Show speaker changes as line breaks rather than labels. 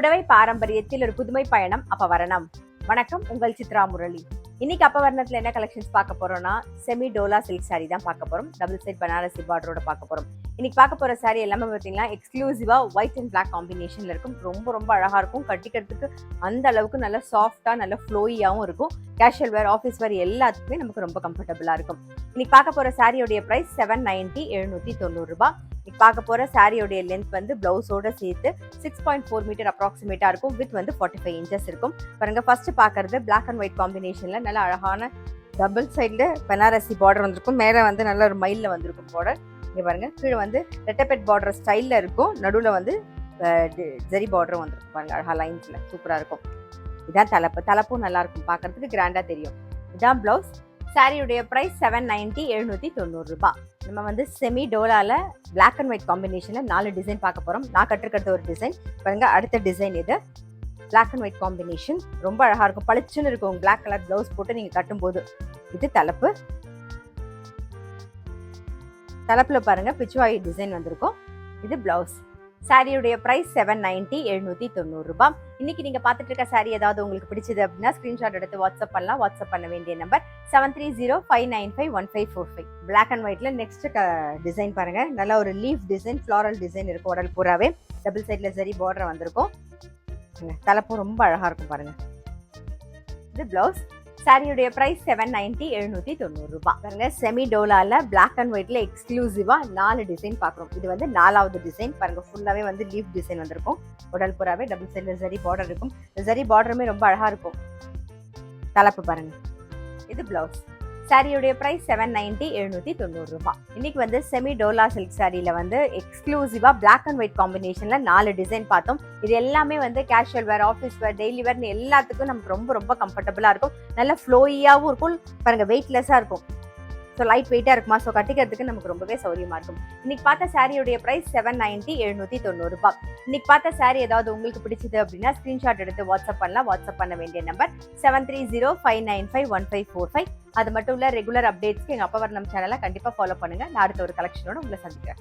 புடவை பாரம்பரியத்தில் ஒரு புதுமை பயணம் அப்பவரணம். வணக்கம், உங்கள் சித்ரா முரளி. இன்னைக்கு அப்பவரணத்துல என்ன கலெக்ஷன்ஸ் பார்க்க போறோம்னா, செமி டோலா சில்க் சாரி தான் பார்க்க போறோம். டபுள் சைட் பனாரசி பார்டரோட பார்க்க போறோம். இன்னைக்கு பார்க்க போற சாரி எல்லாமே பார்த்தீங்கன்னா எக்ஸ்க்ளூசிவா ஒயிட் அண்ட் பிளாக் காம்பினேஷன்ல இருக்கும். ரொம்ப ரொம்ப அழகா இருக்கும். கட்டிக்கிறதுக்கு அந்த அளவுக்கு நல்ல சாஃப்டா நல்ல ஃப்ளோயியாவும் இருக்கும். கேஷுவல் வேர், ஆஃபீஸ் வேர் எல்லாத்துக்குமே நமக்கு ரொம்ப கம்ஃபர்டபுளா இருக்கும். இன்னைக்கு பார்க்க போற சாரியோடைய பிரைஸ் 790 790 ரூபாய். இன்னைக்கு பார்க்க போற சாரியோடைய லென்த் வந்து பிளவுஸோட சேர்த்து 6.4 மீட்டர் அப்ராக்சிமேட்டா இருக்கும். வித் வந்து 45 இன்ச்சஸ் இருக்கும். பாருங்க, ஃபர்ஸ்ட் பார்க்கறது பிளாக் அண்ட் ஒயிட் காம்பினேஷன்ல நல்ல அழகான டபுள் சைட்ல பனாரசி பார்டர் வந்திருக்கும். மேலே வந்து நல்ல ஒரு மயில்ல வந்திருக்கும் பார்டர். இங்க பாருங்க, கீழே வந்து ரெட்டப்பெட் பார்டர் ஸ்டைல்ல இருக்கும். நடுவில் வந்து ஜெரி பார்டரும் வந்திருக்கும். பாருங்க, அழகா லைன்ஸ்ல சூப்பரா இருக்கும். இதான் தலைப்பும் நல்லா இருக்கும், பார்க்கறதுக்கு கிராண்டா தெரியும். இதான் பிளவுஸ். சாரியுடைய பிரைஸ் 790 790 ரூபாய். நம்ம வந்து செமி டோலால பிளாக் அண்ட் ஒயிட் காம்பினேஷன்ல 4 டிசைன் பார்க்க போறோம். நான் கற்றுக்கிறது ஒரு டிசைன். பாருங்க, அடுத்த டிசைன் இது பிளாக் அண்ட் ஒயிட் காம்பினேஷன். ரொம்ப அழகா இருக்கும், பளிச்சுன்னு இருக்கும். பிளாக் கலர் பிளவுஸ் போட்டு நீங்க கட்டும் போது இது தலைப்புல பாருங்க பிச்சுவாயி டிசைன் வந்திருக்கும். இது பிளவுஸ். சாரியுடைய பிரைஸ் 790 790 ரூபாய். இன்னைக்கு நீங்க பார்த்துட்டு இருக்க சாரி ஏதாவது உங்களுக்கு பிடிச்சது அப்படின்னா ஸ்கிரீன்ஷாட் எடுத்து வாட்ஸ்அப் பண்ணலாம். வாட்ஸ்அப் பண்ண வேண்டிய நம்பர் 7305951545. பிளாக் அண்ட் ஒயிட்ல நெக்ஸ்ட் டிசைன் பாருங்க. நல்ல ஒரு லீஃப் டிசைன், ஃபிளாரல் டிசைன் இருக்கும். உடல் பூராவே டபுள் சைட்ல சரி பார்டர் வந்திருக்கும். தலைப்பும் ரொம்ப அழகா இருக்கும் பாருங்க. இது பிளவுஸ். சாரியுடைய பிரைஸ் 790 790 ரூபாய். பாருங்க, செமி டோலால பிளாக் அண்ட் ஒயிட்ல எக்ஸ்க்ளூசிவா 4 டிசைன் பாக்குறோம். இது வந்து 4வது டிசைன். பாருங்க, ஃபுல்லாவே வந்து லீஃப் டிசைன் வந்திருக்கும். உடல் புறாவே டபுள் சைட்ல ஜரி பார்டர் இருக்கும். ஜரி பார்டருமே ரொம்ப அழகா இருக்கும். தலைப்பு பாருங்க. இது பிளவுஸ். சாரியுடைய பிரைஸ் 790 790 ரூபாய். இன்னைக்கு வந்து செமி டோலா சில்க் சாரியில வந்து எக்ஸ்க்ளூசிவா பிளாக் அண்ட் ஒயிட் காம்பினேஷன்ல 4 டிசைன் பார்த்தோம். இது எல்லாமே வந்து casual wear, office wear, daily வேர்னு எல்லாத்துக்கும் நமக்கு ரொம்ப ரொம்ப கம்ஃபர்டபுளா இருக்கும். நல்ல ஃப்ளோயியாவும் இருக்கும். பாருங்க, வெயிட்லெஸ்ஸா இருக்கும். ஸோ லைட் வெயிட்டா இருக்குமா, ஸோ கட்டிக்கிறதுக்கு நமக்கு ரொம்பவே சௌரியமா இருக்கும். இன்னைக்கு பார்த்த சாரியுடைய பிரைஸ் 790 790 ரூபாய். இன்னைக்கு பார்த்த சாரி ஏதாவது உங்களுக்கு பிடிச்சது அப்படின்னா ஸ்கிரீன்ஷாட் எடுத்து வாட்ஸ்அப் பண்ணலாம். வாட்ஸ்அப் பண்ண வேண்டிய நம்பர் 7305951545. அது மட்டும் இல்ல, ரெகுலர் அப்டேட்ஸ்க்கு எங்க அப்பவரணம் சேனலை கண்டிப்பா ஃபாலோ பண்ணுங்க. நான் அடுத்த ஒரு கலெக்ஷனோட உங்களை சந்திக்கிறேன்.